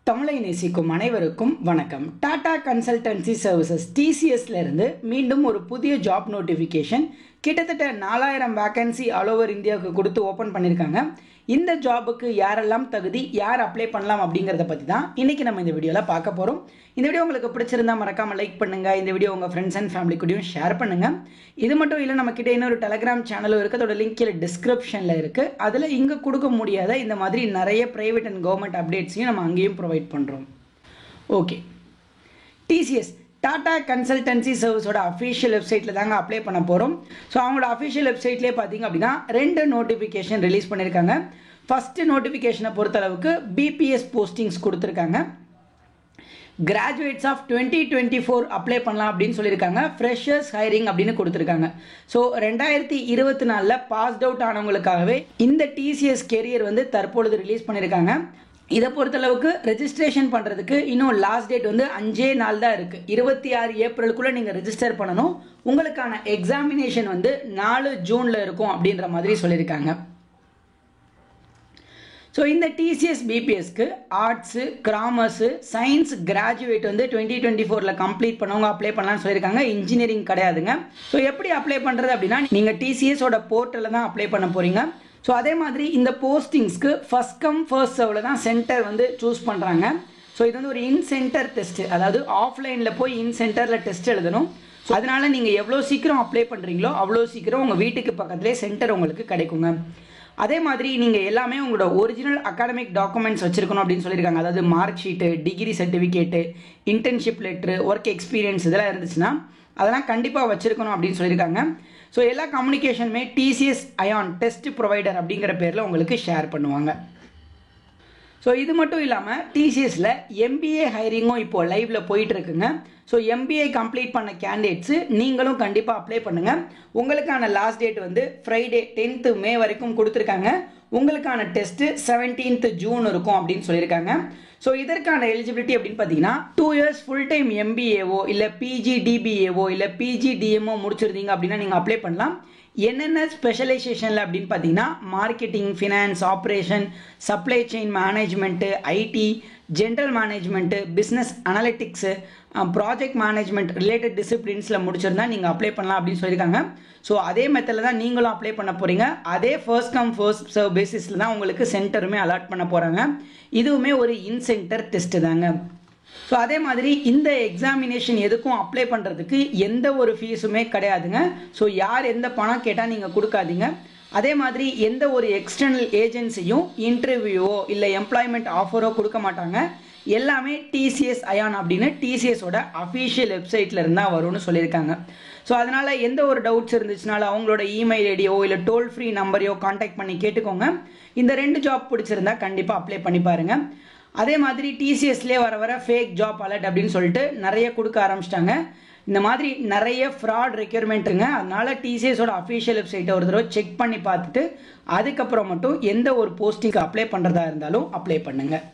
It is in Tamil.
தமிழை நேசிக்கும் அனைவருக்கும் வணக்கம். டாடா கன்சல்டன்சி சர்வீசஸ் டிசிஎஸ்ல இருந்து மீண்டும் ஒரு புதிய ஜாப் நோட்டிஃபிகேஷன் கிட்டத்தட்ட 4000 வேகன்சி ஆல் ஓவர் இந்தியாவுக்கு கொடுத்து ஓப்பன் பண்ணியிருக்காங்க. இந்த ஜாபுக்கு யாரெல்லாம் தகுதி, யார் அப்ளை பண்ணலாம் அப்படிங்கிறத பற்றி தான் இன்றைக்கி நம்ம இந்த வீடியோவில் பார்க்க போகிறோம். இந்த வீடியோ உங்களுக்கு பிடிச்சிருந்தா மறக்காமல் லைக் பண்ணுங்கள். இந்த வீடியோ உங்கள் ஃப்ரெண்ட்ஸ் அண்ட் ஃபேமிலி கூடயும் ஷேர் பண்ணுங்கள். இது மட்டும் இல்லை, நம்மக்கிட்ட இன்னொரு டெலகிராம் சேனலும் இருக்குது. அதோட லிங்க் கீழே டிஸ்கிரிப்ஷனில் இருக்குது. அதில் இங்கே கொடுக்க முடியாத இந்த மாதிரி நிறைய ப்ரைவேட் அண்ட் கவர்மெண்ட் அப்டேட்ஸையும் நம்ம அங்கேயும் ப்ரொவைட் பண்ணுறோம். ஓகே, டிசிஎஸ் டாடா கன்சல்டன்சி சர்வீஸோட அஃபிஷியல் வெப்சைட்டில் தாங்க அப்ளை பண்ண போகிறோம். ஸோ அவங்களோட அஃபிஷியல் வெப்சைட்லேயே பார்த்தீங்க அப்படின்னா 2 நோட்டிஃபிகேஷன் ரிலீஸ் பண்ணியிருக்காங்க. ஃபஸ்ட்டு நோட்டிஃபிகேஷனை பொறுத்தளவுக்கு பிபிஎஸ் போஸ்டிங்ஸ் கொடுத்துருக்காங்க. கிராஜுவேட்ஸ் ஆஃப் 2024 அப்ளை பண்ணலாம் அப்படின்னு சொல்லியிருக்காங்க. ஃப்ரெஷர்ஸ் ஹைரிங் அப்படின்னு கொடுத்துருக்காங்க. ஸோ 2024 பாஸ்ட் அவுட் ஆனவங்களுக்காகவே இந்த டிசிஎஸ் கெரியர் வந்து தற்பொழுது ரிலீஸ் பண்ணியிருக்காங்க. இதை பொறுத்தளவுக்கு ரெஜிஸ்ட்ரேஷன் பண்ணுறதுக்கு இன்னும் லாஸ்ட் டேட் வந்து 5 நாள் தான் இருக்குது. 26 ஏப்ரலுக்குள்ளே நீங்கள் ரெஜிஸ்டர் பண்ணணும். உங்களுக்கான எக்ஸாமினேஷன் வந்து 4 ஜூனில் இருக்கும் அப்படின்ற மாதிரி சொல்லியிருக்காங்க. ஸோ இந்த டிசிஎஸ் பிபிஎஸ்க்கு ஆர்ட்ஸு, காமர்ஸு, சயின்ஸ் கிராஜுவேட் வந்து 2024 கம்ப்ளீட் பண்ணவங்க அப்ளை பண்ணலாம்னு சொல்லியிருக்காங்க. இன்ஜினியரிங் கிடையாதுங்க. ஸோ எப்படி அப்ளை பண்ணுறது அப்படின்னா, நீங்கள் டிசிஎஸோட போர்ட்டலில் தான் அப்ளை பண்ண போகிறீங்க. ஸோ அதே மாதிரி இந்த போஸ்டிங்ஸ்க்கு ஃபர்ஸ்ட் கம் ஃபர்ஸ்ட் சர்வில் தான் சென்டர் வந்து சூஸ் பண்ணுறாங்க. ஸோ இது வந்து ஒரு இன் சென்டர் டெஸ்ட்டு, அதாவது ஆஃப்லைனில் போய் இன் சென்டரில் டெஸ்ட் எழுதணும். ஸோ அதனால் நீங்கள் எவ்வளோ சீக்கிரம் அப்ளை பண்ணுறீங்களோ அவ்வளோ சீக்கிரம் உங்கள் வீட்டுக்கு பக்கத்துலேயே சென்டர் உங்களுக்கு கிடைக்குங்க. அதே மாதிரி நீங்கள் எல்லாமே உங்களோட ஒரிஜினல் அகாடமிக் டாக்குமெண்ட்ஸ் வச்சுருக்கணும் அப்படின்னு சொல்லியிருக்காங்க. அதாவது mark sheet, degree certificate, internship letter, work experience இதெல்லாம் இருந்துச்சுன்னா அதெல்லாம் கண்டிப்பாக வச்சுருக்கணும் அப்படின்னு சொல்லியிருக்காங்க. ஸோ எல்லா கம்யூனிகேஷனுமே டிசிஎஸ் அயான் டெஸ்ட் ப்ரொவைடர் அப்படிங்கிற பேரில் உங்களுக்கு ஷேர் பண்ணுவாங்க. ஸோ இது மட்டும் இல்லாமல் டிசிஎஸில் எம்பிஏ ஹைரிங்கும் இப்போது லைவில் போயிட்டுருக்குங்க. ஸோ எம்பிஏ கம்ப்ளீட் பண்ண கேண்டிடேட்ஸு நீங்களும் கண்டிப்பாக அப்ளை பண்ணுங்கள். உங்களுக்கான லாஸ்ட் டேட் வந்து ஃப்ரைடே 10th மே வரைக்கும் கொடுத்துருக்காங்க. உங்களுக்கான டெஸ்ட்டு 17th ஜூன் இருக்கும் அப்படின்னு சொல்லியிருக்காங்க. ஸோ இதற்கான எலிஜிபிலிட்டி அப்படின்னு பார்த்தீங்கன்னா 2 years ஃபுல் டைம் எம்பிஏவோ இல்லை பிஜிடிபிஏவோ இல்லை பிஜிடிஎம்ஓ முடிச்சிருந்தீங்க அப்படின்னா நீங்கள் அப்ளை பண்ணலாம். என்னென்ன ஸ்பெஷலைசேஷனில் அப்படின்னு பார்த்தீங்கன்னா marketing, finance, operation, supply chain management, IT, general management, business analytics, project management related டிசிப்ளின்ஸில் முடிச்சிருந்தா நீங்கள் அப்ளை பண்ணலாம் அப்படின்னு சொல்லியிருக்காங்க. ஸோ அதே மெத்தடில் தான் நீங்களும் அப்ளை பண்ண போகிறீங்க. அதே ஃபர்ஸ்ட் கம் ஃபர்ஸ்ட் சர்வ் பேசிஸில் தான் உங்களுக்கு சென்டருமே அலாட் பண்ண போகிறாங்க. இதுவுமே ஒரு இன் சென்டர் டெஸ்ட்டு தாங்க. ஸோ அதே மாதிரி இந்த எக்ஸாமினேஷன் எதுக்கும் அப்ளை பண்ணுறதுக்கு எந்த ஒரு ஃபீஸுமே கிடையாதுங்க. ஸோ யார் எந்த பணம் கேட்டால் நீங்கள் கொடுக்காதீங்க. அதே மாதிரி எந்த ஒரு எக்ஸ்டர்னல் ஏஜென்சியும் இன்டர்வியூவோ இல்லை எம்ப்ளாய்மெண்ட் ஆஃபரோ கொடுக்க மாட்டாங்க. எல்லாமே டிசிஎஸ் அயான் அப்படின்னு டிசிஎஸோட அஃபிஷியல் வெப்சைட்டில் இருந்தால் வரும்னு சொல்லியிருக்காங்க. ஸோ அதனால் எந்த ஒரு டவுட்ஸ் இருந்துச்சுனாலும் அவங்களோட இமெயில் ஐடியோ இல்லை டோல் ஃப்ரீ நம்பரையோ கான்டாக்ட் பண்ணி கேட்டுக்கோங்க. இந்த 2 ஜாப் பிடிச்சிருந்தா கண்டிப்பாக அப்ளை பண்ணி பாருங்கள். அதே மாதிரி டிசிஎஸ்லேயே வர ஃபேக் ஜாப் அலர்ட் அப்படின்னு சொல்லிட்டு நிறைய கொடுக்க ஆரம்பிச்சிட்டாங்க. இந்த மாதிரி நிறைய ஃப்ராட் ரெக்யர்மெண்ட்டுங்க. அதனால் டிசிஎஸோட அஃபிஷியல் வெப்சைட்டை ஒரு தடவை செக் பண்ணி பார்த்துட்டு அதுக்கப்புறம் மட்டும் எந்த ஒரு போஸ்டிங்க்கு அப்ளை பண்ணுறதா இருந்தாலும் அப்ளை பண்ணுங்கள்.